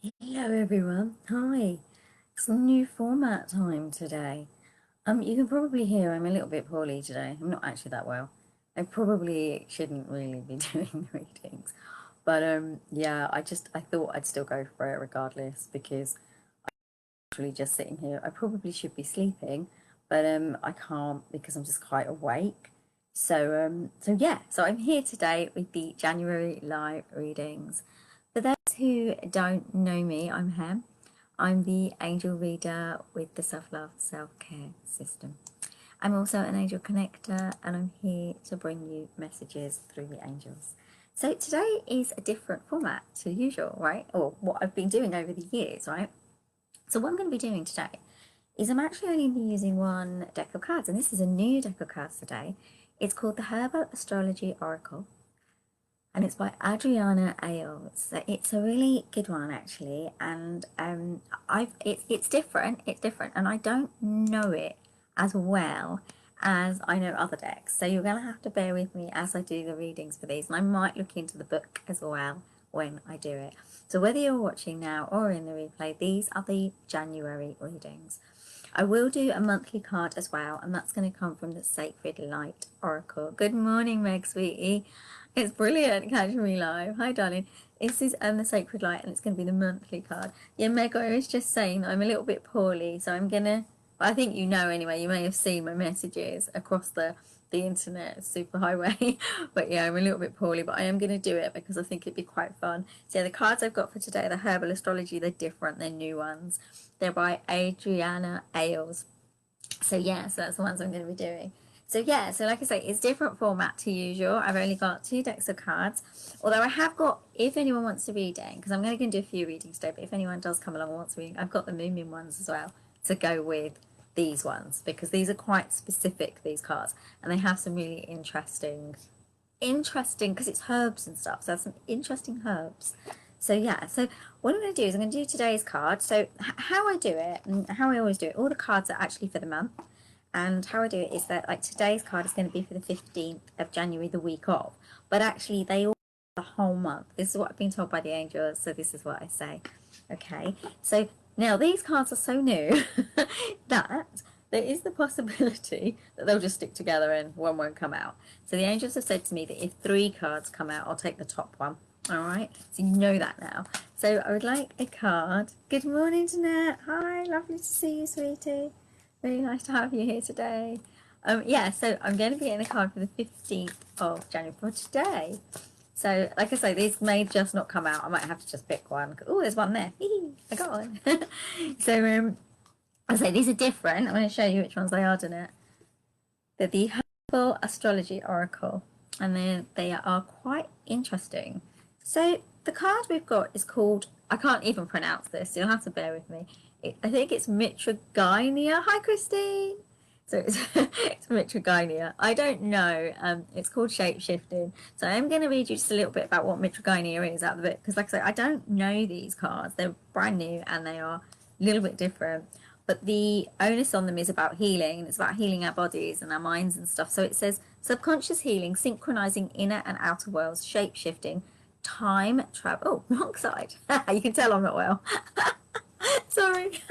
Hello everyone. Hi. It's new format time today. You can probably hear I'm a little bit poorly today. I'm not actually that well. I probably shouldn't really be doing the readings. But yeah, I thought I'd still go for it regardless because I'm actually just sitting here. I probably should be sleeping, but I can't because I'm just quite awake. So yeah, so I'm here today with the January live readings. For those who don't know me, I'm Hem. I'm the angel reader with the self-love, self-care system. I'm also an angel connector and I'm here to bring you messages through the angels. So today is a different format to usual, right? Or what I've been doing over the years, right? So what I'm going to be doing today is I'm actually only be using one deck of cards, and this is a new deck of cards today. It's called the Herbal Astrology Oracle, and it's by Adriana Ayales. So it's a really good one actually, and it's different. It's different, and I don't know it as well as I know other decks. So you're gonna have to bear with me as I do the readings for these, and I might look into the book as well when I do it. So whether you're watching now or in the replay, these are the January readings. I will do a monthly card as well, and that's going to come from the Sacred Light Oracle. Good morning, Meg, sweetie. It's brilliant catching me live. Hi, darling. This is the Sacred Light, and it's going to be the monthly card. Yeah, Meg, I was just saying that I'm a little bit poorly, so I'm going to... I think you know anyway. You may have seen my messages across the internet superhighway. But yeah, I'm a little bit poorly, but I am going to do it because I think it'd be quite fun. So yeah, the cards I've got for today, the Herbal Astrology, they're different. They're new ones. They're by Adriana Ayales. So yeah, so that's the ones I'm going to be doing. So yeah, so like I say, it's different format to usual. I've only got 2 decks of cards, although I have got, if anyone wants to read it, because I'm going to do a few readings today, but if anyone does come along and wants to read, I've got the Moomin ones as well to go with these ones, because these are quite specific, these cards, and they have some really interesting, because it's herbs and stuff, so I have some interesting herbs. So yeah, so what I'm going to do is I'm going to do today's card. So how I do it, and how I always do it, all the cards are actually for the month. And how I do it is that like today's card is going to be for the 15th of January, the week of. But actually they all the whole month. This is what I've been told by the angels, so this is what I say. Okay, so now these cards are so new that there is the possibility that they'll just stick together and one won't come out. So the angels have said to me that if 3 cards come out, I'll take the top one. All right, so you know that now. So I would like a card. Good morning, Jeanette. Hi, lovely to see you, sweetie. Really nice to have you here today. Yeah, so I'm going to be getting a card for the 15th of January for today. So, like I say, these may just not come out. I might have to just pick one. Oh, there's one there. I got one. So, I say these are different. I'm going to show you which ones they are, Jeanette. They're the Herbal Astrology Oracle, and they are quite interesting. So, the card we've got is called, I can't even pronounce this, you'll have to bear with me. I think it's Mitragynea. Hi, Christine. So it's Mitragynea. I don't know. It's called shape shifting. So I'm going to read you just a little bit about what Mitragynea is out of it, because like I said, I don't know these cards. They're brand new and they are a little bit different. But the onus on them is about healing, and it's about healing our bodies and our minds and stuff. So it says subconscious healing, synchronizing inner and outer worlds, shape shifting, time travel. Oh, wrong side. You can tell I'm not well. Sorry.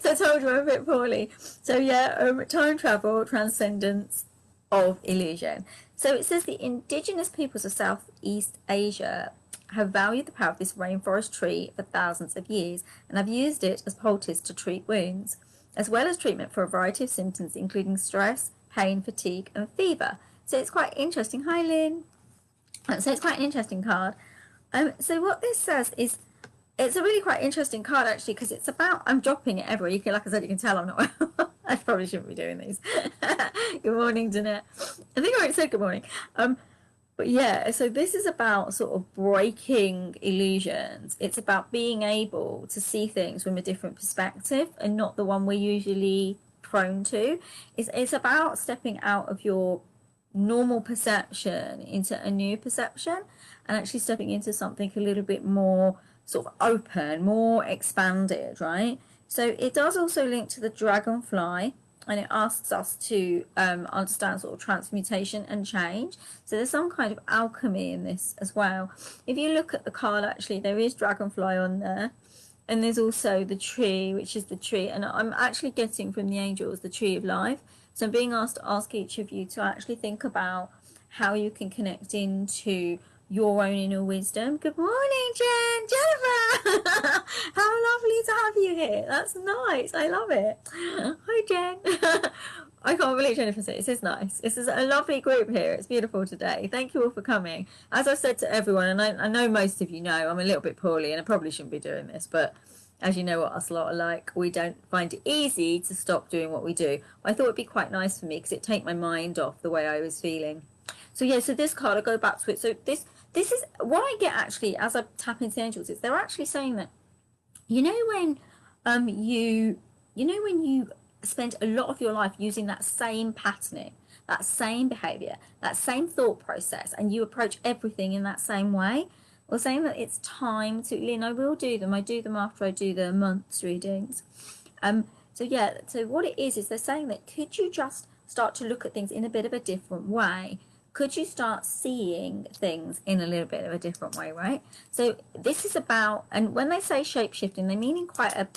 So I told you I'm a bit poorly. So yeah, time travel, transcendence of illusion. So it says the indigenous peoples of Southeast Asia have valued the power of this rainforest tree for thousands of years and have used it as poultice to treat wounds, as well as treatment for a variety of symptoms, including stress, pain, fatigue, and fever. So it's quite interesting. Hi, Lynn. So it's quite an interesting card. So what this says is it's a really quite interesting card actually, because it's about, I'm dropping it everywhere. You can, like I said, you can tell I'm not well. I probably shouldn't be doing these. Good morning, Jeanette. I think I already said good morning. But yeah, so this is about sort of breaking illusions. It's about being able to see things from a different perspective and not the one we're usually prone to. It's about stepping out of your normal perception into a new perception and actually stepping into something a little bit more sort of open, more expanded, right? So it does also link to the dragonfly, and it asks us to understand sort of transmutation and change. So there's some kind of alchemy in this as well. If you look at the card, actually, there is dragonfly on there. And there's also the tree, which is the tree. And I'm actually getting from the angels the tree of life. So I'm being asked to ask each of you to actually think about how you can connect into your own inner wisdom. Good morning, Jennifer. How lovely to have you here. That's nice. I love it. Hi, Jen. I can't believe Jennifer said this is nice. This is a lovely group here. It's beautiful today. Thank you all for coming. As I've said to everyone, and I know most of you know, I'm a little bit poorly and I probably shouldn't be doing this, but as you know what us lot are like, we don't find it easy to stop doing what we do. I thought it'd be quite nice for me because it'd take my mind off the way I was feeling. So yeah, so this card, I'll go back to it. So this is what I get actually as I tap into the angels. Is they're actually saying that, you know when when you spend a lot of your life using that same patterning, that same behavior, that same thought process, and you approach everything in that same way. We're saying that it's time to, Lynn, I will do them. I do them after I do the month's readings. So yeah, so what it is they're saying that could you just start to look at things in a bit of a different way? Could you start seeing things in a little bit of a different way, right? So this is about, and when they say shape-shifting, they mean in quite a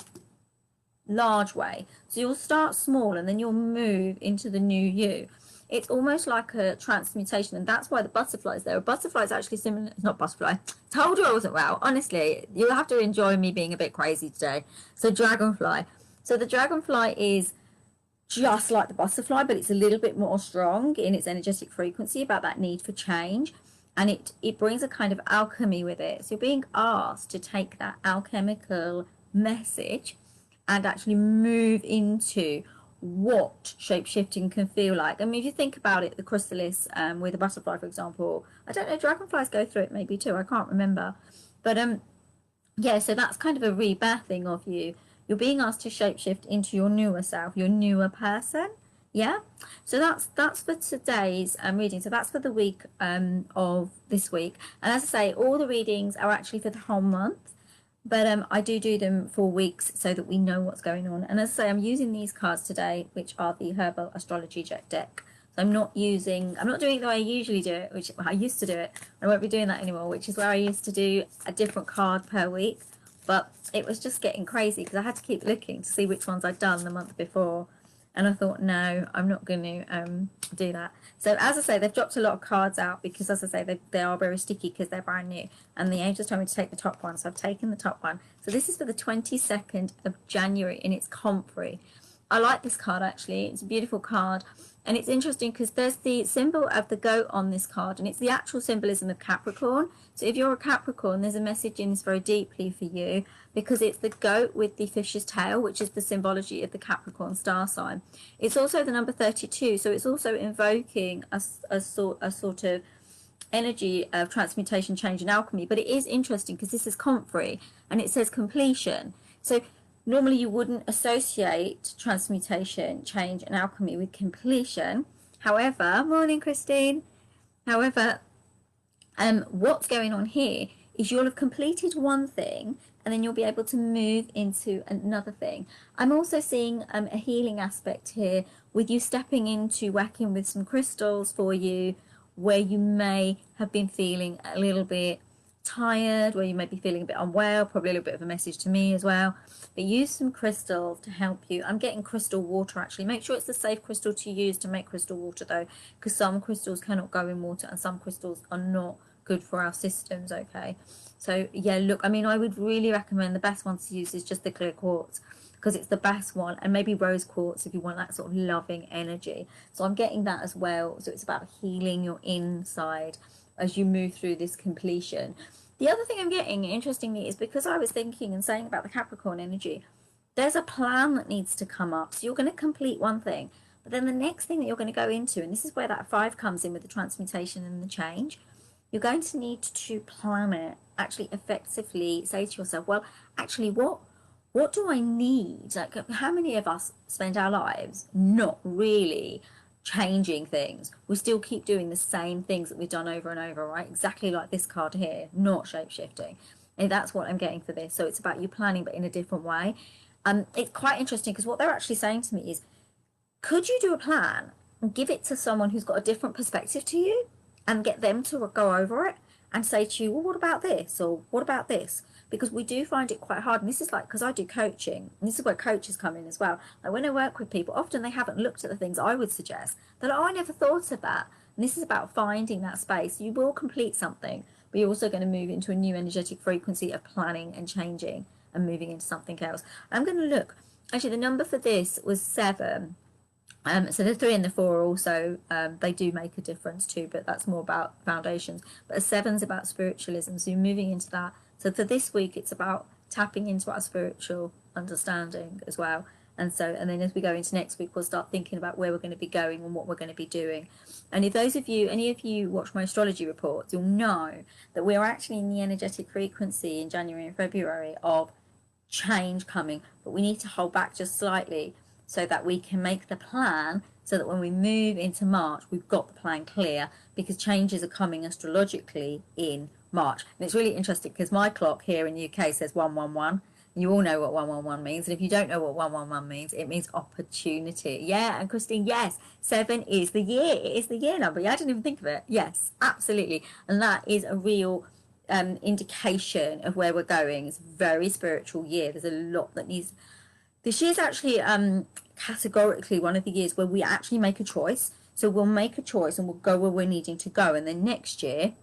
large way. So you'll start small and then you'll move into the new you. It's almost like a transmutation, and that's why the butterflies there. A butterfly is actually similar. It's not butterfly. Told you I wasn't well. Honestly, you'll have to enjoy me being a bit crazy today. So dragonfly. So the dragonfly is just like the butterfly, but it's a little bit more strong in its energetic frequency about that need for change. And it brings a kind of alchemy with it. So you're being asked to take that alchemical message and actually move into what shape-shifting can feel like. I mean, if you think about it, the chrysalis with a butterfly, for example, I don't know, dragonflies go through it maybe too, I can't remember. But yeah, so that's kind of a rebirthing of you. You're being asked to shapeshift into your newer self, your newer person. Yeah, so that's for today's reading. So that's for the week of this week. And as I say, all the readings are actually for the whole month. But I do them for weeks so that we know what's going on. And as I say, I'm using these cards today, which are the Herbal Astrology deck. So I'm not doing it the way I usually do it, which I used to do it. I won't be doing that anymore, which is where I used to do a different card per week. But it was just getting crazy because I had to keep looking to see which ones I'd done the month before. And I thought, no, I'm not going to do that. So as I say, they've dropped a lot of cards out because, as I say, they are very sticky because they're brand new. And the angels told me to take the top one, so I've taken the top one. So this is for the 22nd of January, and it's comfrey. I like this card, actually. It's a beautiful card. And it's interesting because there's the symbol of the goat on this card, and it's the actual symbolism of Capricorn. So if you're a Capricorn, there's a message in this very deeply for you because it's the goat with the fish's tail, which is the symbology of the Capricorn star sign. It's also the number 32, so it's also invoking a sort of energy of transmutation, change, and alchemy. But it is interesting because this is comfrey, and it says completion. So normally you wouldn't associate transmutation, change, and alchemy with completion. However, morning, Christine. However, what's going on here is you'll have completed one thing and then you'll be able to move into another thing. I'm also seeing a healing aspect here with you stepping into working with some crystals for you where you may have been feeling a little bit tired, where you may be feeling a bit unwell, probably a little bit of a message to me as well. But use some crystals to help you. I'm getting crystal water, actually. Make sure it's a safe crystal to use to make crystal water, though, because some crystals cannot go in water and some crystals are not good for our systems, okay? So yeah, look, I mean, I would really recommend the best one to use is just the clear quartz because it's the best one, and maybe rose quartz if you want that sort of loving energy. So I'm getting that as well. So it's about healing your inside as you move through this completion. The other thing I'm getting, interestingly, is because I was thinking and saying about the Capricorn energy, there's a plan that needs to come up. So you're going to complete one thing, but then the next thing that you're going to go into, and this is where that 5 comes in with the transmutation and the change, you're going to need to plan it, actually effectively say to yourself, well, actually, what do I need? Like, how many of us spend our lives not really changing things? We still keep doing the same things that we've done over and over, right? Exactly like this card here, not shape-shifting. And that's what I'm getting for this. So it's about you planning, but in a different way. It's quite interesting because what they're actually saying to me is Could you do a plan and give it to someone who's got a different perspective to you and get them to go over it and say to you, well, what about this? Or what about this? Because we do find it quite hard. And this is like, because I do coaching, and this is where coaches come in as well. Like when I work with people, often they haven't looked at the things I would suggest. They're like, oh, I never thought of that. And this is about finding that space. You will complete something, but you're also going to move into a new energetic frequency of planning and changing and moving into something else. I'm going to look. Actually, the number for this was 7. So the 3 and the 4 also, they do make a difference too, but that's more about foundations. But a 7's about spiritualism, so you're moving into that. So for this week, it's about tapping into our spiritual understanding as well. And then as we go into next week, we'll start thinking about where we're going to be going and what we're going to be doing. And if any of you watch my astrology reports, you'll know that we're actually in the energetic frequency in January and February of change coming, but we need to hold back just slightly so that we can make the plan, so that when we move into March, we've got the plan clear, because changes are coming astrologically in March. And it's really interesting because my clock here in the UK says 111. And you all know what 111 means. And if you don't know what 111 means, it means opportunity. Yeah, and Christine, yes, 7 is the year. It is the year number. Yeah, I didn't even think of it. Yes, absolutely. And that is a real indication of where we're going. It's a very spiritual year. There's a lot that needs... This year's actually categorically one of the years where we actually make a choice. So we'll make a choice and we'll go where we're needing to go. And then next year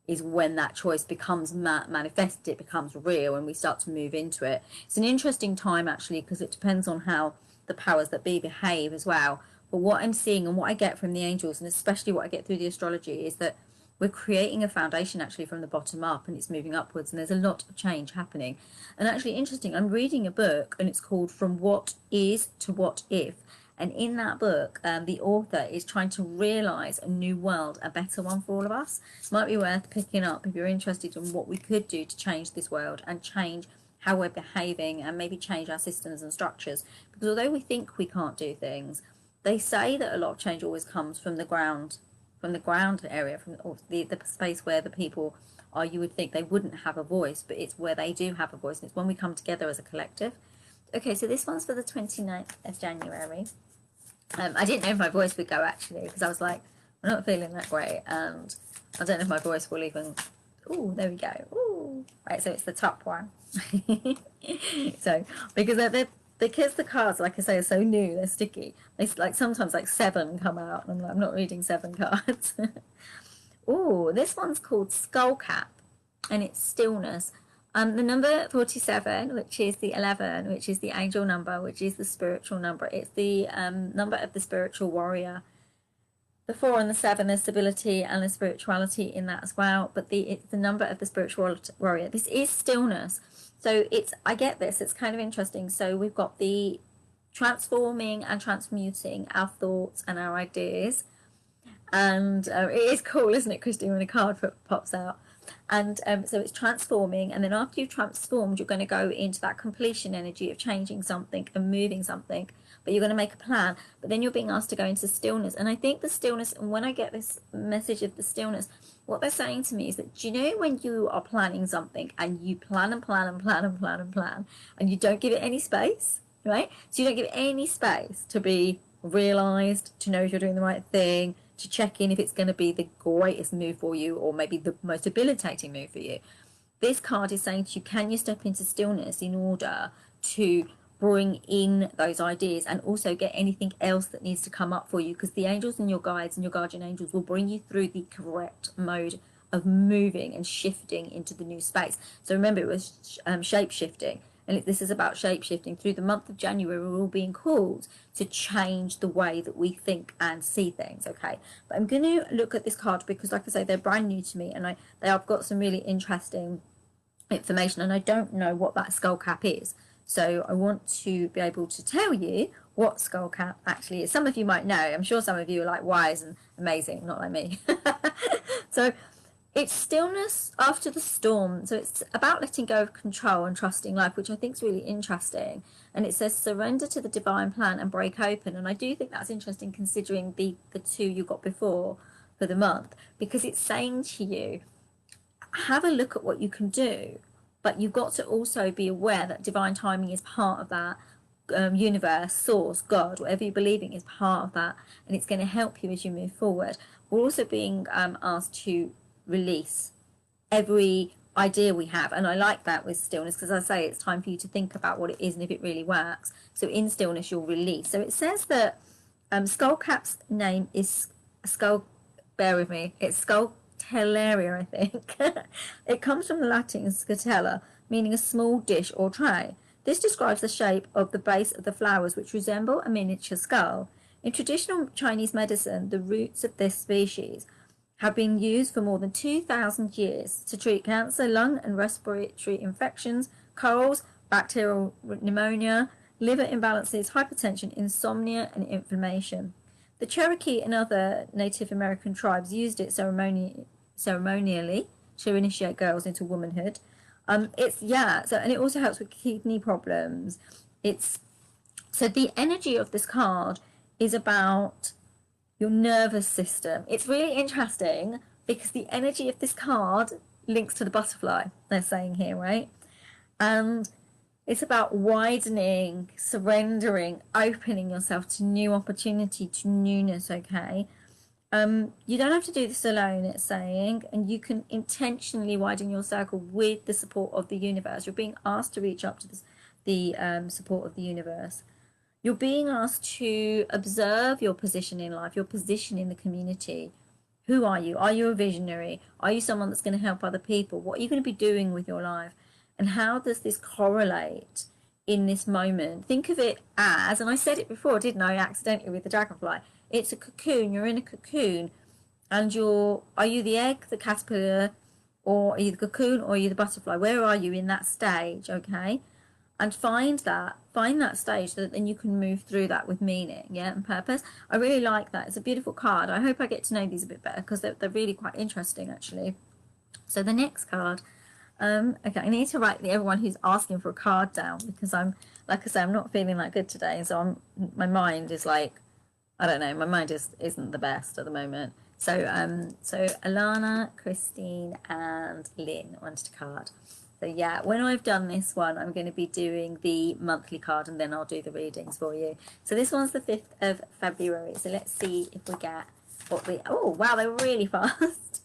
is when that choice becomes manifested, it becomes real, and we start to move into it. It's an interesting time actually, because it depends on how the powers that be behave as well. But what I'm seeing and what I get from the angels, and especially what I get through the astrology, is that we're creating a foundation actually from the bottom up, and it's moving upwards, and there's a lot of change happening. And actually interesting, I'm reading a book and it's called From What Is to What If. And in that book, the author is trying to realise a new world, a better one for all of us. It might be worth picking up if you're interested in what we could do to change this world and change how we're behaving, and maybe change our systems and structures. Because although we think we can't do things, they say that a lot of change always comes from the ground area, from the space where the people are. You would think they wouldn't have a voice, but it's where they do have a voice, and it's when we come together as a collective. Okay, so this one's for the 29th of January. I didn't know if my voice would go actually, because I was like, I'm not feeling that great, and I don't know if my voice will even... Oh, there we go. Ooh. Right, so it's the top one. So because the cards, like I say, are so new, they're sticky. They like sometimes like 7 come out, and I'm like, I'm not reading 7 cards. Oh, this one's called Skull Cap, and it's stillness. The number 47, which is the 11, which is the angel number, which is the spiritual number. It's the number of the spiritual warrior. The 4 and the 7, there's stability and the spirituality in that as well. But it's the number of the spiritual warrior. This is stillness. So I get this. It's kind of interesting. So we've got the transforming and transmuting our thoughts and our ideas. And it is cool, isn't it, Christine, when a card pops out? And so it's transforming, and then after you've transformed, you're going to go into that completion energy of changing something and moving something, but you're going to make a plan, but then you're being asked to go into stillness. And I think the stillness, and when I get this message of the stillness, what they're saying to me is that, do you know when you are planning something and you plan and plan and plan and plan and plan, and you don't give it any space, right? So you don't give it any space to be realized, to know if you're doing the right thing, to check in if it's going to be the greatest move for you, or maybe the most debilitating move for you. This card is saying to you, can you step into stillness in order to bring in those ideas, and also get anything else that needs to come up for you, because the angels and your guides and your guardian angels will bring you through the correct mode of moving and shifting into the new space. So remember, it was shape shifting. And this is about shape-shifting. Through the month of January, we're all being called to change the way that we think and see things, okay? But I'm going to look at this card because, like I say, they're brand new to me, and I've got some really interesting information, and I don't know what that skull cap is. So I want to be able to tell you what skull cap actually is. Some of you might know. I'm sure some of you are like wise and amazing, not like me. So it's stillness after the storm. So it's about letting go of control and trusting life, which I think is really interesting. And it says surrender to the divine plan and break open. And I do think that's interesting, considering the 2 you got before for the month, because it's saying to you, have a look at what you can do, but you've got to also be aware that divine timing is part of that. universe, source, God, whatever you believe in is part of that, and it's going to help you as you move forward. We're also being asked to release every idea we have, and I like that with stillness, because I say it's time for you to think about what it is and if it really works. So in stillness you'll release. So it says that Skullcap's name is Skull, bear with me, it's Scutellaria, I think. It comes from the Latin scutella, meaning a small dish or tray. This describes the shape of the base of the flowers, which resemble a miniature skull. In traditional Chinese medicine, the roots of this species have been used for more than 2,000 years to treat cancer, lung and respiratory infections, colds, bacterial pneumonia, liver imbalances, hypertension, insomnia, and inflammation. The Cherokee and other Native American tribes used it ceremonially to initiate girls into womanhood. And it also helps with kidney problems. So the energy of this card is about your nervous system. It's really interesting because the energy of this card links to the butterfly, they're saying here, right? And it's about widening, surrendering, opening yourself to new opportunity, to newness, okay? You don't have to do this alone, it's saying, and you can intentionally widen your circle with the support of the universe. You're being asked to reach up to the support of the universe. You're being asked to observe your position in life, your position in the community. Who are you? Are you a visionary? Are you someone that's going to help other people? What are you going to be doing with your life? And how does this correlate in this moment? Think of it as, and I said it before, didn't I, accidentally with the dragonfly? It's a cocoon. You're in a cocoon, and are you the egg, the caterpillar, or are you the cocoon, or are you the butterfly? Where are you in that stage, okay? And find that stage so that then you can move through that with meaning, yeah, and purpose. I really like that. It's a beautiful card. I hope I get to know these a bit better because they're really quite interesting, actually. So the next card, okay, I need to write everyone who's asking for a card down because I'm, like I say, I'm not feeling that good today. So my mind is like, I don't know, my mind isn't the best at the moment. So so Alana, Christine, and Lynn wanted a card. So yeah, when I've done this one, I'm going to be doing the monthly card and then I'll do the readings for you. So this one's the 5th of February. So let's see if we get what we... Oh, wow, they were really fast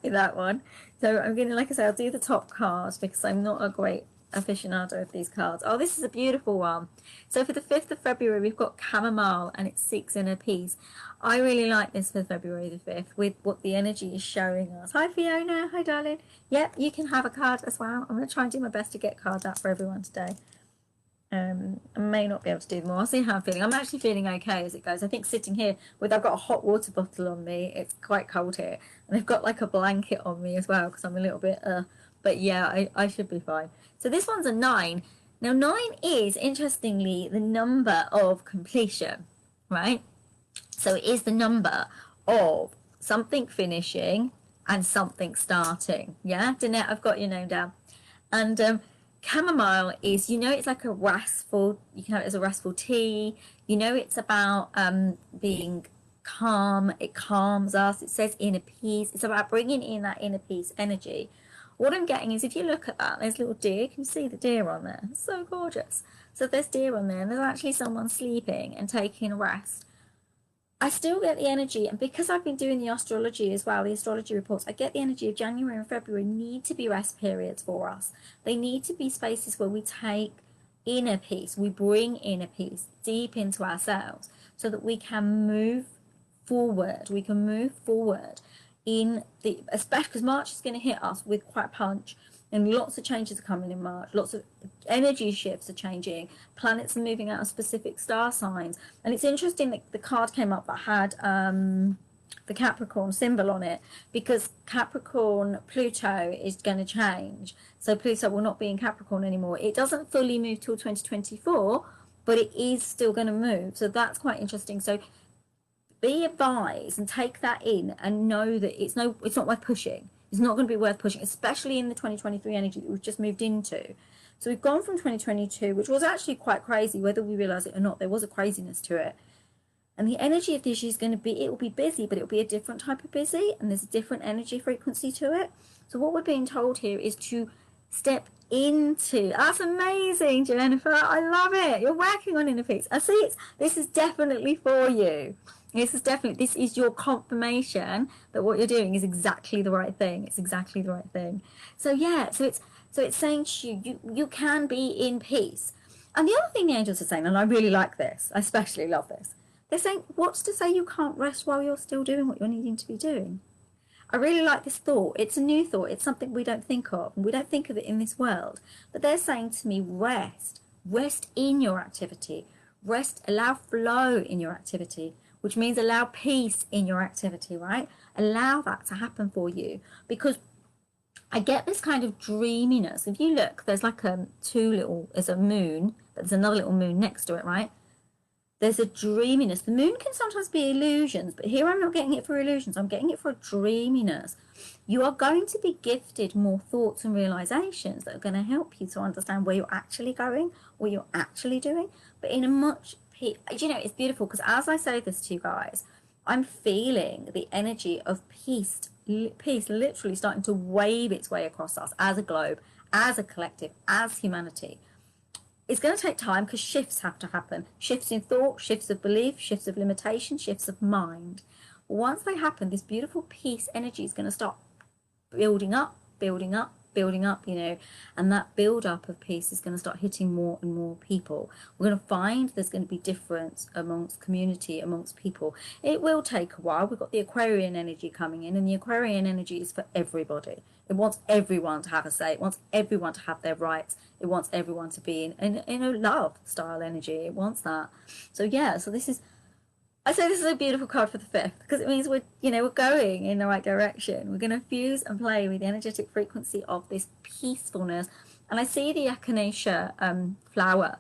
with that one. So I'm going to, like I say, I'll do the top card because I'm not a great aficionado of these cards. Oh, this is a beautiful one. So for the 5th of February, we've got chamomile and it's 6 in a piece. I really like this for February the 5th with what the energy is showing us. Hi Fiona, hi darling. Yep, you can have a card as well. I'm going to try and do my best to get cards out for everyone today. I may not be able to do them all. I'll see how I'm feeling. I'm actually feeling okay as it goes. I think sitting here with, I've got a hot water bottle on me. It's quite cold here. And I've got like a blanket on me as well because I'm a little bit, but yeah, I should be fine. So this one's a 9. Now 9 is, interestingly, the number of completion, right? So it is the number of something finishing and something starting. Yeah, Danette, I've got your name down. And chamomile is, it's like a restful, you can have it as a restful tea. It's about being calm. It calms us. It says inner peace. It's about bringing in that inner peace energy. What I'm getting is, if you look at that, there's a little deer. You can see the deer on there. It's so gorgeous. So there's deer on there, and there's actually someone sleeping and taking a rest. I still get the energy, and because I've been doing the astrology as well, the astrology reports, I get the energy of January and February need to be rest periods for us. They need to be spaces where we take inner peace, we bring inner peace deep into ourselves so that we can move forward. We can move forward especially because March is going to hit us with quite a punch. And lots of changes are coming in March. Lots of energy shifts are changing. Planets are moving out of specific star signs. And it's interesting that the card came up that had the Capricorn symbol on it, because Capricorn Pluto is going to change. So Pluto will not be in Capricorn anymore. It doesn't fully move till 2024, but it is still going to move. So that's quite interesting. So be advised and take that in and know that it's not worth pushing. It's not going to be worth pushing, especially in the 2023 energy that we've just moved into. So we've gone from 2022, which was actually quite crazy, whether we realise it or not. There was a craziness to it. And the energy of this year is going to be, it will be busy, but it will be a different type of busy, and there's a different energy frequency to it. So what we're being told here is to step into. That's amazing, Jennifer. I love it. You're working on inner peace. I see this is definitely for you. This is your confirmation that what you're doing is exactly the right thing. It's exactly the right thing. So yeah, so it's saying to you, you can be in peace. And the other thing the angels are saying, and I really like this, I especially love this, they're saying, what's to say you can't rest while you're still doing what you're needing to be doing? I really like this thought. It's a new thought. It's something we don't think of. We don't think of it in this world. But they're saying to me, rest. Rest in your activity. Rest, allow flow in your activity, which means allow peace in your activity, right? Allow that to happen for you. Because I get this kind of dreaminess. If you look, there's like there's a moon, but there's another little moon next to it, right? There's a dreaminess. The moon can sometimes be illusions, but here I'm not getting it for illusions. I'm getting it for a dreaminess. You are going to be gifted more thoughts and realizations that are going to help you to understand where you're actually going, what you're actually doing, but in a much, it's beautiful because as I say this to you guys, I'm feeling the energy of peace literally starting to wave its way across us as a globe, as a collective, as humanity. It's going to take time because shifts have to happen. Shifts in thought, shifts of belief, shifts of limitation, shifts of mind. Once they happen, this beautiful peace energy is going to start building up, building up, building up, and that build up of peace is going to start hitting more and more people. We're going to find there's going to be difference amongst community, amongst people. It will take a while. We've got the Aquarian energy coming in, and the Aquarian energy is for everybody. It wants everyone to have a say. It wants everyone to have their rights. It wants everyone to be in a love style energy. It wants that. So yeah, I say this is a beautiful card for the 5th because it means we're going in the right direction. We're going to fuse and play with the energetic frequency of this peacefulness. And I see the echinacea flower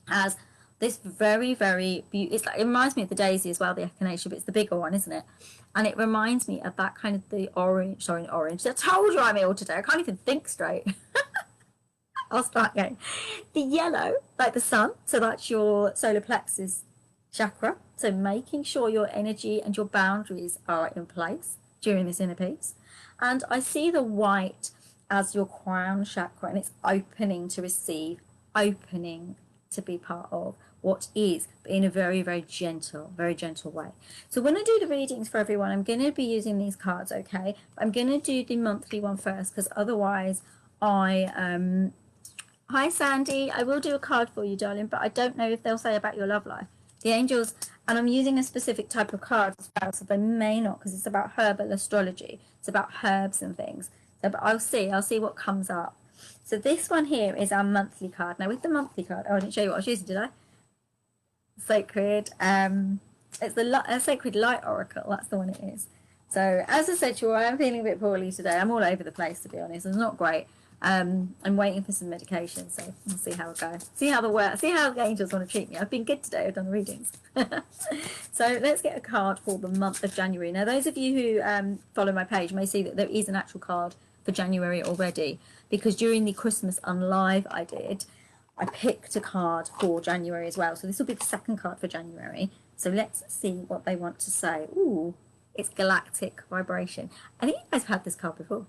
as this very, very beautiful. It reminds me of the daisy as well, the echinacea, but it's the bigger one, isn't it? And it reminds me of that kind of the orange. I told you I'm ill today. I can't even think straight. I'll start again. The yellow, like the sun, so that's your solar plexus chakra. So making sure your energy and your boundaries are in place during this inner peace. And I see the white as your crown chakra, and it's opening to receive, opening to be part of what is, but in a very, very gentle way. So when I do the readings for everyone, I'm going to be using these cards, okay? I'm going to do the monthly one first because otherwise Hi Sandy, I will do a card for you, darling, but I don't know if they'll say about your love life. The angels, and I'm using a specific type of card as well, so they may not, because it's about herbal astrology. It's about herbs and things. So, but I'll see what comes up. So this one here is our monthly card. Now with the monthly card, I didn't show you what I was using, did I? Sacred, it's the Sacred Light Oracle, that's the one it is. So as I said to you, I'm feeling a bit poorly today. I'm all over the place, to be honest. It's not great. I'm waiting for some medication, so we'll see how it goes. See how the angels want to treat me. I've been good today. I've done the readings. So let's get a card for the month of January. Now, those of you who follow my page may see that there is an actual card for January already, because during the Christmas Unlive I picked a card for January as well. So this will be the second card for January. So let's see what they want to say. Ooh, it's Galactic Vibration. I think you guys have had this card before.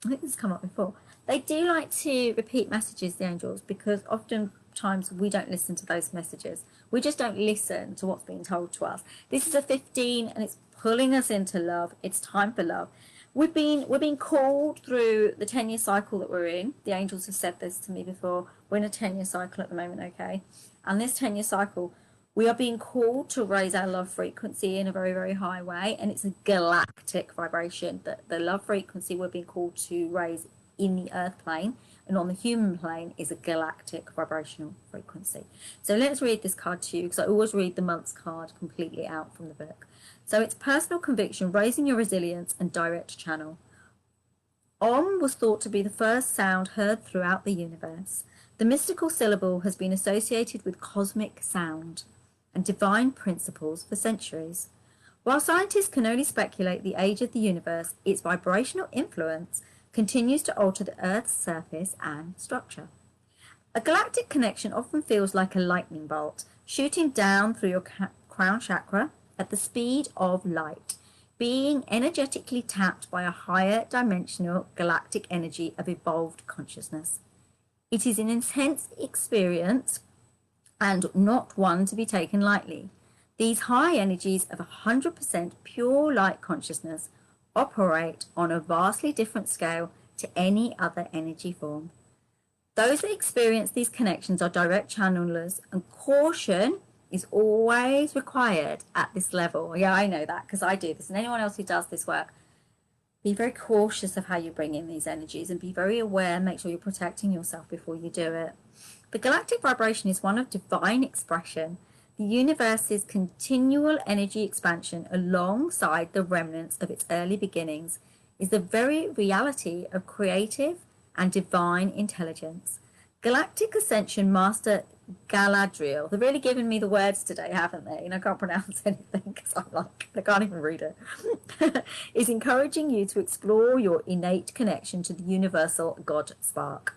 I think this has come up before. They do like to repeat messages, the angels, because oftentimes we don't listen to those messages. We just don't listen to what's being told to us. This is a 15 and it's pulling us into love. It's time for love. We're being called through the 10-year cycle that we're in. The angels have said this to me before. We're in a 10-year cycle at the moment, okay? And this 10-year cycle, we are being called to raise our love frequency in a very, very high way. And it's a galactic vibration. That the love frequency we're being called to raise in the earth plane and on the human plane is a galactic vibrational frequency. So let's read this card to you, because I always read the month's card completely out from the book. So it's personal conviction, raising your resilience and direct channel. Om was thought to be the first sound heard throughout the universe. The mystical syllable has been associated with cosmic sound and divine principles for centuries. While scientists can only speculate the age of the universe, its vibrational influence continues to alter the Earth's surface and structure. A galactic connection often feels like a lightning bolt, shooting down through your crown chakra at the speed of light. being energetically tapped by a higher dimensional galactic energy of evolved consciousness. It is an intense experience and not one to be taken lightly. These high energies of 100% pure light consciousness operate on a vastly different scale to any other energy form. Those that experience these connections are direct channelers, and caution is always required at this level. Yeah, I know that because I do this, and anyone else who does this work, be very cautious of how you bring in these energies and be very aware, make sure you're protecting yourself before you do it. The galactic vibration is one of divine expression, the universe's continual energy expansion alongside the remnants of its early beginnings is the very reality of creative and divine intelligence. Galactic Ascension Master Galadriel, they've really given me the words today, haven't they? And I can't pronounce anything because I can't even read it. Is encouraging you to explore your innate connection to the universal God spark.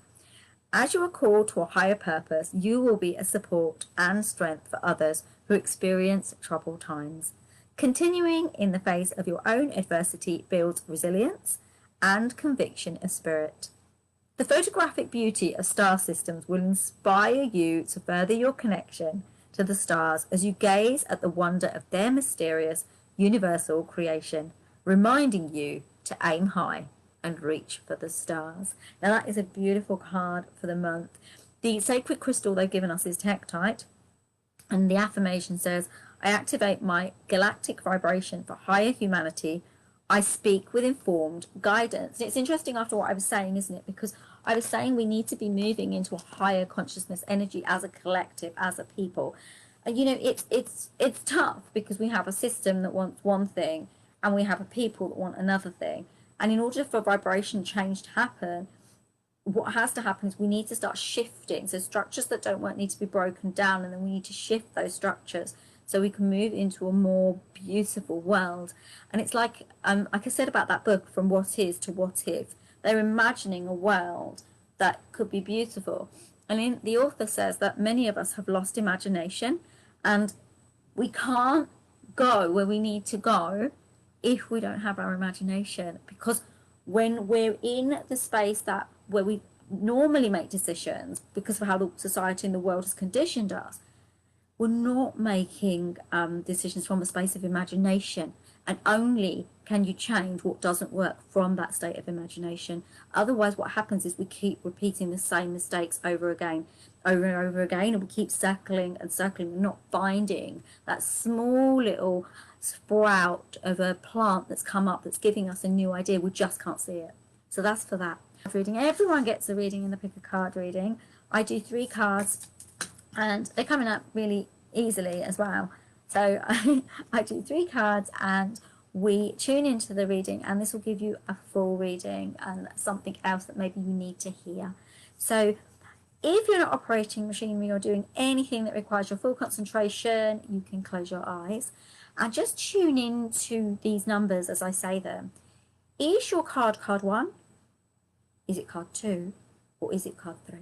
As you are called to a higher purpose, you will be a support and strength for others who experience troubled times. Continuing in the face of your own adversity builds resilience and conviction of spirit. The photographic beauty of star systems will inspire you to further your connection to the stars as you gaze at the wonder of their mysterious universal creation, reminding you to aim high and reach for the stars. Now that is a beautiful card for the month. The sacred crystal they've given us is Tektite, and the affirmation says, I activate my galactic vibration for higher humanity. I speak with informed guidance. And it's interesting after what I was saying, isn't it? Because I was saying we need to be moving into a higher consciousness energy as a collective, as a people. And you know, it's tough because we have a system that wants one thing and we have a people that want another thing. And in order for vibration change to happen, what has to happen is we need to start shifting. So structures that don't work need to be broken down, and then we need to shift those structures so we can move into a more beautiful world. And it's like I said about that book, From What Is to What If. They're imagining a world that could be beautiful. And the author says that many of us have lost imagination, and we can't go where we need to go if we don't have our imagination, because when we're in the space that where we normally make decisions because of how the society and the world has conditioned us, we're not making decisions from a space of imagination, and only can you change what doesn't work from that state of imagination. Otherwise what happens is we keep repeating the same mistakes over and over again, and we keep circling and circling, not finding that small little sprout of a plant that's come up that's giving us a new idea. We just can't see it. So that's for that reading. Everyone gets a reading in the Pick a Card reading. I do 3 cards and they're coming up really easily as well. So I do 3 cards and we tune into the reading, and this will give you a full reading and something else that maybe you need to hear. So if you're not operating machinery or doing anything that requires your full concentration, you can close your eyes and just tune in to these numbers as I say them. Is your card 1? Is it card 2? Or is it card 3?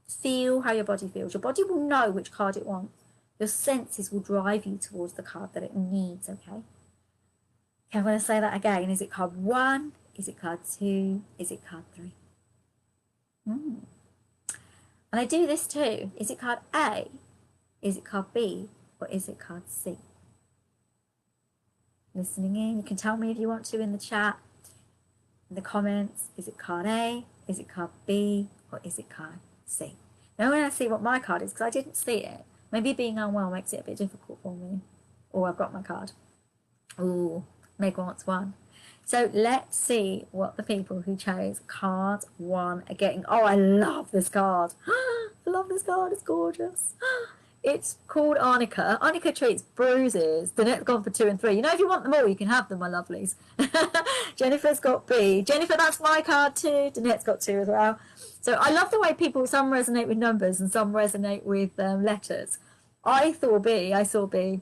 Feel how your body feels. Your body will know which card it wants. Your senses will drive you towards the card that it needs, okay? Okay, I'm going to say that again. Is it card 1? Is it card 2? Is it card 3? And I do this too. Is it card A? Is it card B? Or is it card C? Listening in. You can tell me if you want to in the chat, in the comments. Is it card A? Is it card B? Or is it card C? Now when I see what my card is, because I didn't see it, maybe being unwell makes it a bit difficult for me. Oh, I've got my card. Ooh, Meg wants 1. So let's see what the people who chose card 1 are getting. Oh, I love this card. I love this card. It's gorgeous. It's called Arnica. Arnica treats bruises. Danette's gone for 2 and 3. You know, if you want them all, you can have them, my lovelies. Jennifer's got B. Jennifer, that's my card too. Danette's got 2 as well. So I love the way some resonate with numbers and some resonate with letters. I saw B.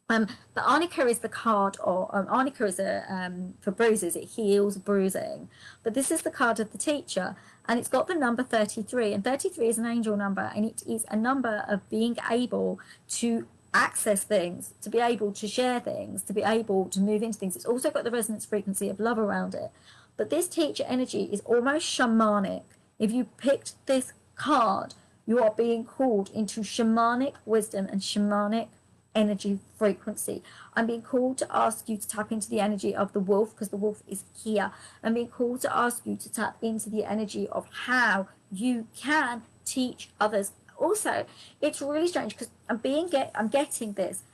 But Arnica is the card, or Arnica is for bruises. It heals bruising. But this is the card of the teacher, and it's got the number 33. And 33 is an angel number, and it is a number of being able to access things, to be able to share things, to be able to move into things. It's also got the resonance frequency of love around it. But this teacher energy is almost shamanic. If you picked this card, you are being called into shamanic wisdom and shamanic energy frequency. I'm being called to ask you to tap into the energy of the wolf, because the wolf is here. I'm being called to ask you to tap into the energy of how you can teach others. Also, it's really strange because I'm getting this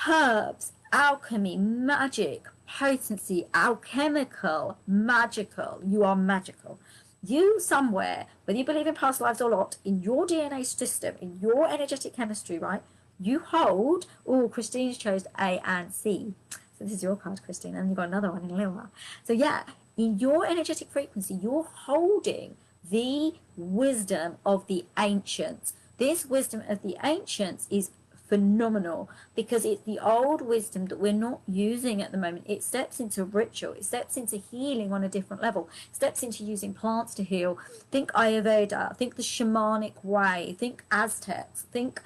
herbs, alchemy, magic, potency, alchemical, magical. You are magical. You somewhere, whether you believe in past lives or not, in your DNA system, in your energetic chemistry, right, you hold, oh, Christine's chose A and C. So this is your card, Christine, and you've got another one in a little while. So yeah, in your energetic frequency, you're holding the wisdom of the ancients. This wisdom of the ancients is phenomenal because it's the old wisdom that we're not using at the moment. It steps into ritual, it steps into healing on a different level, it steps into using plants to heal. Think Ayurveda, think the shamanic way, think Aztecs, think,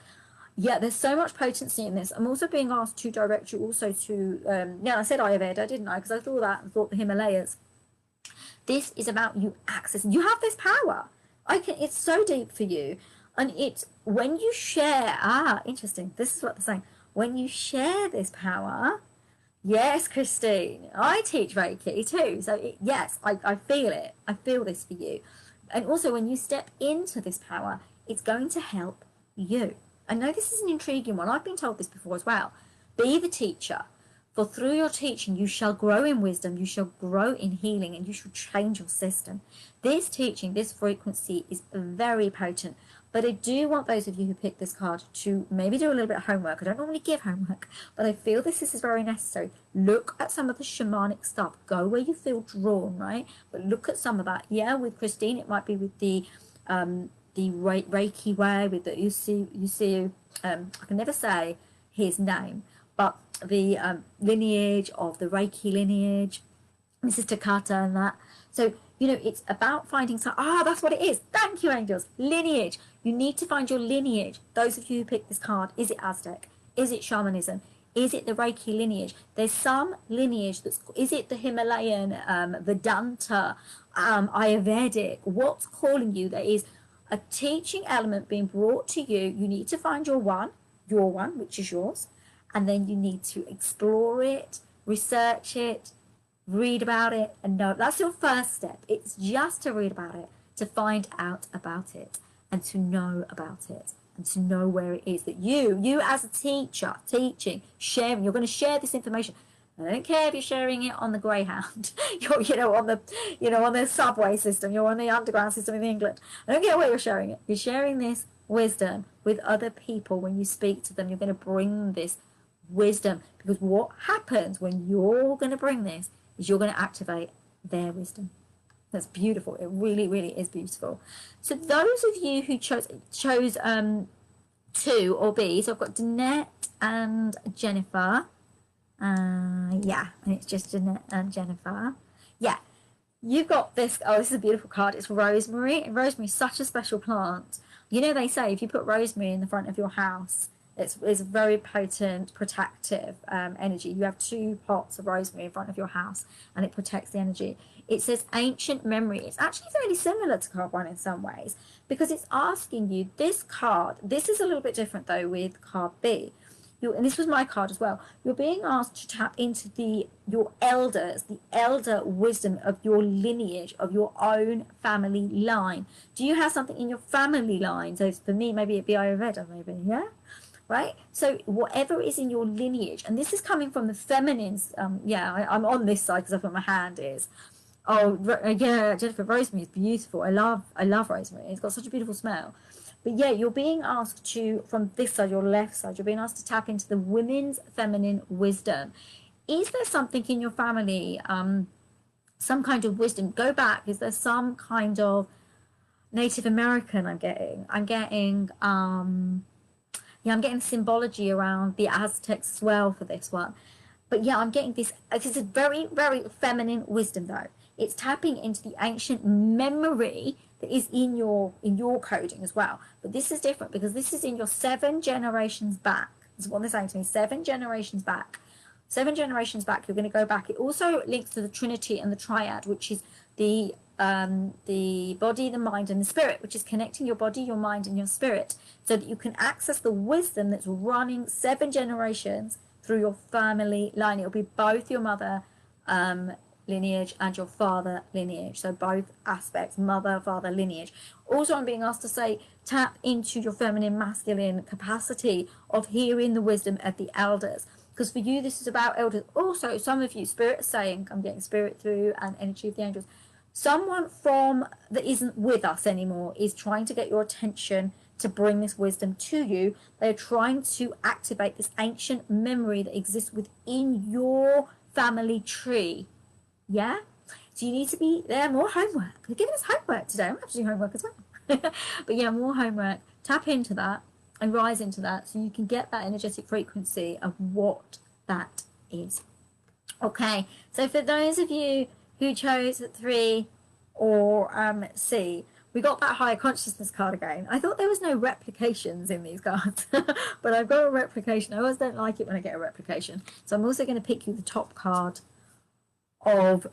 yeah, there's so much potency in this. I'm also being asked to direct you also to, I said Ayurveda, didn't I? Because I thought that and thought the Himalayas. This is about you accessing. You have this power. It's so deep for you. And it's when you share, interesting. This is what they're saying. When you share this power, yes, Christine, I teach Reiki too. So yes, I feel it. I feel this for you. And also when you step into this power, it's going to help you. I know this is an intriguing one. I've been told this before as well. Be the teacher. For through your teaching, you shall grow in wisdom, you shall grow in healing, and you shall change your system. This teaching, this frequency is very potent. But I do want those of you who pick this card to maybe do a little bit of homework. I don't normally give homework, but I feel this is very necessary. Look at some of the shamanic stuff. Go where you feel drawn, right? But look at some of that. Yeah, with Christine, it might be with the Reiki way, with the Usu, I can never say his name, but the lineage of the Reiki lineage, Mrs. Takata and that. So, it's about finding that's what it is. Thank you, angels. Lineage. You need to find your lineage. Those of you who pick this card, is it Aztec? Is it shamanism? Is it the Reiki lineage? There's some lineage is it the Himalayan, Vedanta, Ayurvedic? What's calling you? There is a teaching element being brought to you. You need to find your one, which is yours. And then you need to explore it, research it, read about it, and know. That's your first step. It's just to read about it, to find out about it, and to know about it, and to know where it is that you as a teacher, teaching, sharing, you're going to share this information. I don't care if you're sharing it on the Greyhound, you're on the subway system, you're on the underground system in England. I don't care where you're sharing it. You're sharing this wisdom with other people. When you speak to them, you're going to bring this wisdom, because what happens when you're going to bring this is you're going to activate their wisdom. That's beautiful. It really, really is beautiful. So those of you who chose 2 or B, so I've got Danette and Jennifer. And it's just Jeanette and Jennifer. Yeah, you've got this. Oh, this is a beautiful card. It's rosemary. And rosemary is such a special plant. They say if you put rosemary in the front of your house, it's a very potent, protective energy. You have 2 pots of rosemary in front of your house, and it protects the energy. It says ancient memory. It's actually very similar to card 1 in some ways, because it's asking you this card. This is a little bit different though with card B. And this was my card as well. You're being asked to tap into your elders, the elder wisdom of your lineage, of your own family line. Do you have something in your family line? So for me, maybe it'd be Ayurveda, maybe, yeah? Right? So whatever is in your lineage, and this is coming from the feminines. I'm on this side because that's where my hand is. Oh, yeah, Jennifer, rosemary is beautiful. I love rosemary. It's got such a beautiful smell. But yeah, you're being asked to, from this side, your left side, you're being asked to tap into the women's feminine wisdom. Is there something in your family, some kind of wisdom? Go back. Is there some kind of Native American I'm getting symbology around the Aztecs as well for this one. But yeah, I'm getting this. It's a very, very feminine wisdom though. It's tapping into the ancient memory that is in your coding as well. But this is different because this is in your 7 generations back. This is what they're saying to me. 7 generations back. 7 generations back, you're going to go back. It also links to the Trinity and the Triad, which is the body, the mind, and the spirit, which is connecting your body, your mind, and your spirit, so that you can access the wisdom that's running 7 generations through your family line. It'll be both your mother lineage and your father lineage, so both aspects, mother, father lineage. Also, I'm being asked to say, tap into your feminine, masculine capacity of hearing the wisdom of the elders, because for you this is about elders. Also, some of you, spirit is saying, I'm getting spirit through, and energy of the angels, someone from that isn't with us anymore is trying to get your attention to bring this wisdom to you. They're trying to activate this ancient memory that exists within your family tree. Yeah? So you need to be there. More homework. They're giving us homework today. I'm actually doing homework as well. But yeah, more homework. Tap into that and rise into that so you can get that energetic frequency of what that is. Okay, so for those of you who chose 3 or C, we got that higher consciousness card again. I thought there was no replications in these cards, but I've got a replication. I always don't like it when I get a replication. So I'm also going to pick you the top card of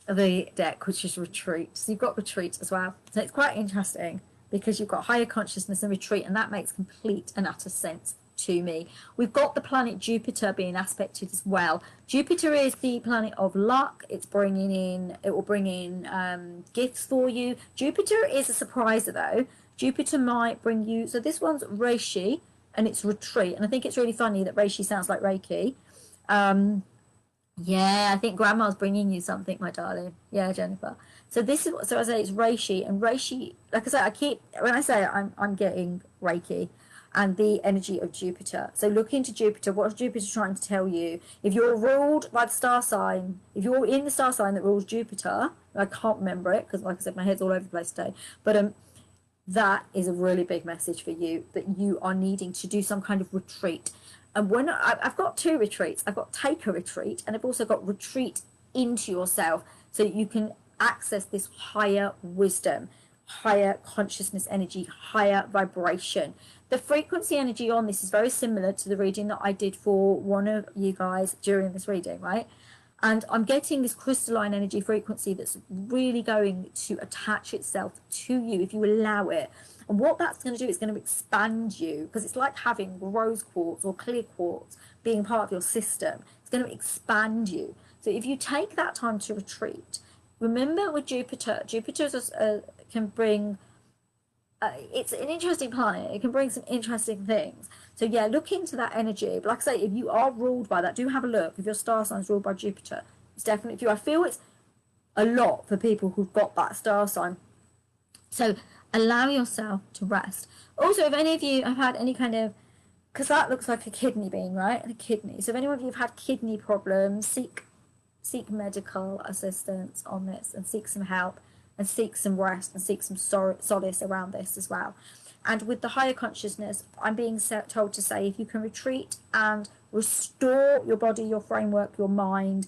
the deck, which is retreat. So you've got retreat as well. So it's quite interesting because you've got higher consciousness and retreat, and that makes complete and utter sense to me. We've got the planet Jupiter being aspected as well. Jupiter is the planet of luck. It will bring in gifts for you. Jupiter is a surpriser though. Jupiter might bring you, so this one's Reishi and it's retreat, and I think it's really funny that Reishi sounds like Reiki. Yeah, I think Grandma's bringing you something, my darling. Yeah, Jennifer. So this is what, so I say it's Reishi, and Reishi, like I say, when I say it, I'm getting Reiki and the energy of Jupiter. So look into Jupiter. What's Jupiter trying to tell you? If you're ruled by the star sign, if you're in the star sign that rules Jupiter, I can't remember it because, like I said, my head's all over the place today. But that is a really big message for you, that you are needing to do some kind of retreat. And when I've got 2 retreats, I've got take a retreat, and I've also got retreat into yourself, so you can access this higher wisdom, higher consciousness energy, higher vibration. The frequency energy on this is very similar to the reading that I did for one of you guys during this reading, right? And I'm getting this crystalline energy frequency that's really going to attach itself to you if you allow it. And what that's going to do is going to expand you, because it's like having rose quartz or clear quartz being part of your system. It's going to expand you. So if you take that time to retreat, remember with Jupiter, can bring, it's an interesting planet. It can bring some interesting things. So yeah, look into that energy. But like I say, if you are ruled by that, do have a look. If your star sign is ruled by Jupiter, it's definitely for you. I feel it's a lot for people who've got that star sign. So allow yourself to rest. Also, if any of you have had any kind of, because that looks like a kidney bean, right? A kidney. So if any of you have had kidney problems, seek medical assistance on this, and seek some help, and seek some rest, and seek some solace around this as well. And with the higher consciousness, I'm being told to say, if you can retreat and restore your body, your framework, your mind,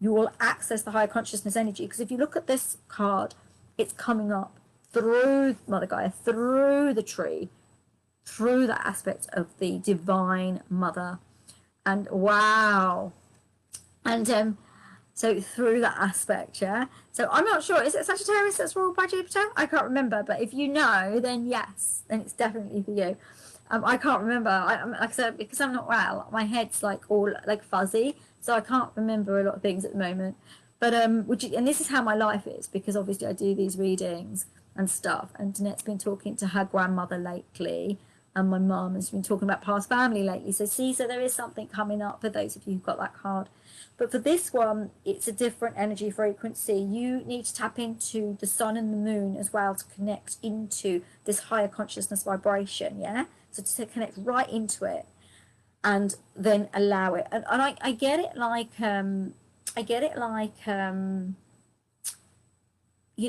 you will access the higher consciousness energy. Because if you look at this card, it's coming up through Mother Gaia, through the tree, through that aspect of the divine mother. And wow. And so through that aspect, yeah. So I'm not sure, is it Sagittarius that's ruled by Jupiter? I can't remember, but if you know, then yes, then it's definitely for you. I can't remember. Like I said, because I'm not well, my head's like all like fuzzy, so I can't remember a lot of things at the moment. But and this is how my life is, because obviously I do these readings and stuff, and Danette's been talking to her grandmother lately, and my mum has been talking about past family lately. So there is something coming up for those of you who've got that card. But for this one, it's a different energy frequency. You need to tap into the sun and the moon as well to connect into this higher consciousness vibration, yeah? So to connect right into it and then allow it. And I get it like, you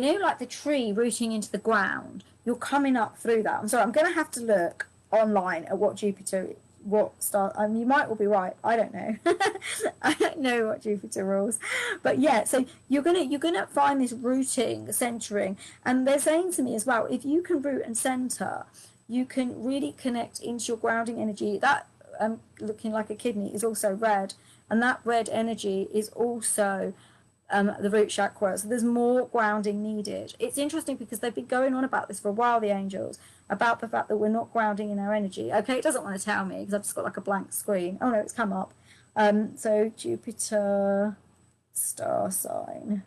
know, like the tree rooting into the ground. You're coming up through that. I'm sorry, I'm going to have to look online at what Jupiter, what star, you might all be right. I don't know. I don't know what Jupiter rules. But yeah, so you're gonna find this rooting, centering. And they're saying to me as well, if you can root and center, you can really connect into your grounding energy. That looking like a kidney is also red, and that red energy is also the root chakra. So there's more grounding needed. It's interesting because they've been going on about this for a while, the angels, about the fact that we're not grounding in our energy. Okay, it doesn't want to tell me because I've just got like a blank screen. Oh no, it's come up. So Jupiter star sign.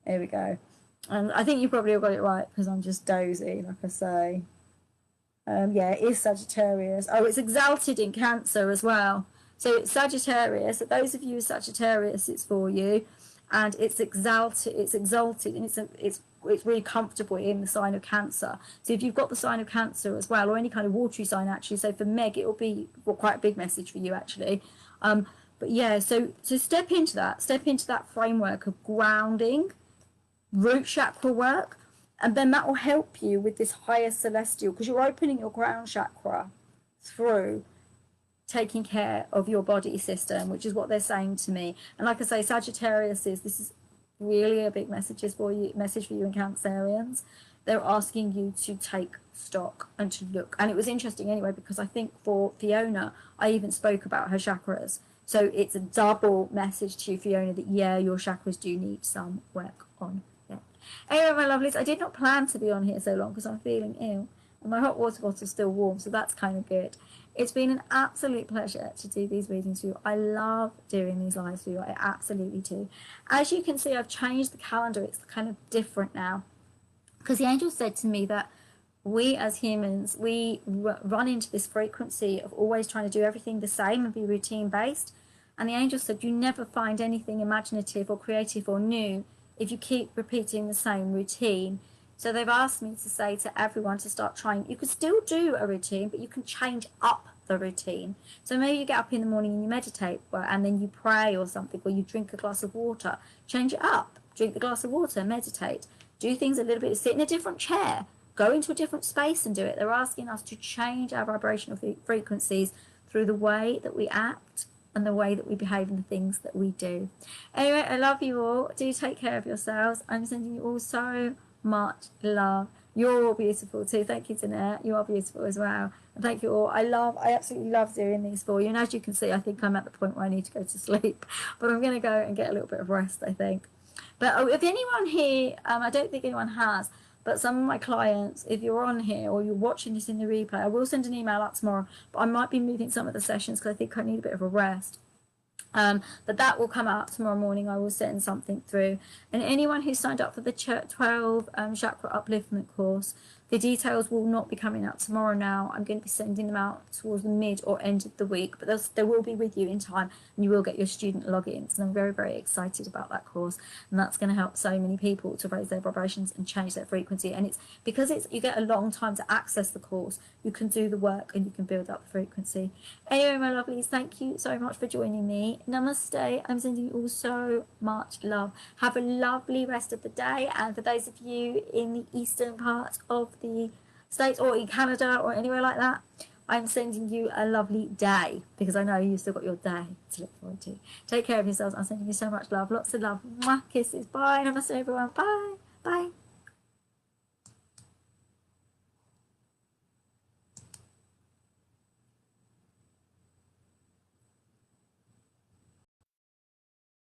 Here we go. And I think you probably got it right because I'm just dozy, like I say. Yeah, it is Sagittarius. Oh, it's exalted in Cancer as well. So it's Sagittarius. So those of you with Sagittarius, it's for you, and it's exalted. It's exalted, and it's really comfortable in the sign of Cancer. So if you've got the sign of Cancer as well, or any kind of watery sign, actually. So for Meg, it will be quite a big message for you, actually. But yeah, so step into that framework of grounding, root chakra work, and then that will help you with this higher celestial, because you're opening your ground chakra through taking care of your body system, which is what they're saying to me. And like I say, Sagittarius this is really a big message for you in Cancerians. They're asking you to take stock and to look. And it was interesting anyway, because I think for Fiona, I even spoke about her chakras. So it's a double message to you, Fiona, that yeah, your chakras do need some work on. Yeah. Anyway, my lovelies, I did not plan to be on here so long because I'm feeling ill. And my hot water bottle's still warm, so that's kind of good. It's been an absolute pleasure to do these readings for you. I love doing these lives for you. I absolutely do. As you can see, I've changed the calendar. It's kind of different now. Because the angel said to me that we as humans, we run into this frequency of always trying to do everything the same and be routine-based. And the angel said you never find anything imaginative or creative or new if you keep repeating the same routine. So they've asked me to say to everyone to start trying. You could still do a routine, but you can change up the routine. So maybe you get up in the morning and you meditate, and then you pray or something, or you drink a glass of water. Change it up. Drink the glass of water, meditate. Do things a little bit, sit in a different chair, go into a different space and do it. They're asking us to change our vibrational frequencies through the way that we act and the way that we behave and the things that we do. Anyway, I love you all. Do take care of yourselves. I'm sending you all so much love. You're all beautiful too. Thank you, Danette. You are beautiful as well. And thank you all. I absolutely love doing these for you. And as you can see, I think I'm at the point where I need to go to sleep. But I'm going to go and get a little bit of rest, I think. But if anyone here, I don't think anyone has, but some of my clients, if you're on here or you're watching this in the replay, I will send an email out tomorrow, but I might be moving some of the sessions because I think I need a bit of a rest. But that will come out tomorrow morning. I will send something through. And anyone who signed up for the 12 chakra upliftment course, the details will not be coming out tomorrow now. I'm going to be sending them out towards the mid or end of the week, but they will be with you in time, and you will get your student logins. And I'm very, very excited about that course, and that's going to help so many people to raise their vibrations and change their frequency. And it's because you get a long time to access the course, you can do the work and you can build up the frequency. Anyway, my lovelies, thank you so much for joining me. Namaste. I'm sending you all so much love. Have a lovely rest of the day, and for those of you in the eastern part of the States or in Canada or anywhere like that, I'm sending you a lovely day, because I know you've still got your day to look forward to. Take care of yourselves. I'm sending you so much love. Lots of love. Mwah, kisses. Bye. Namaste, everyone. Bye.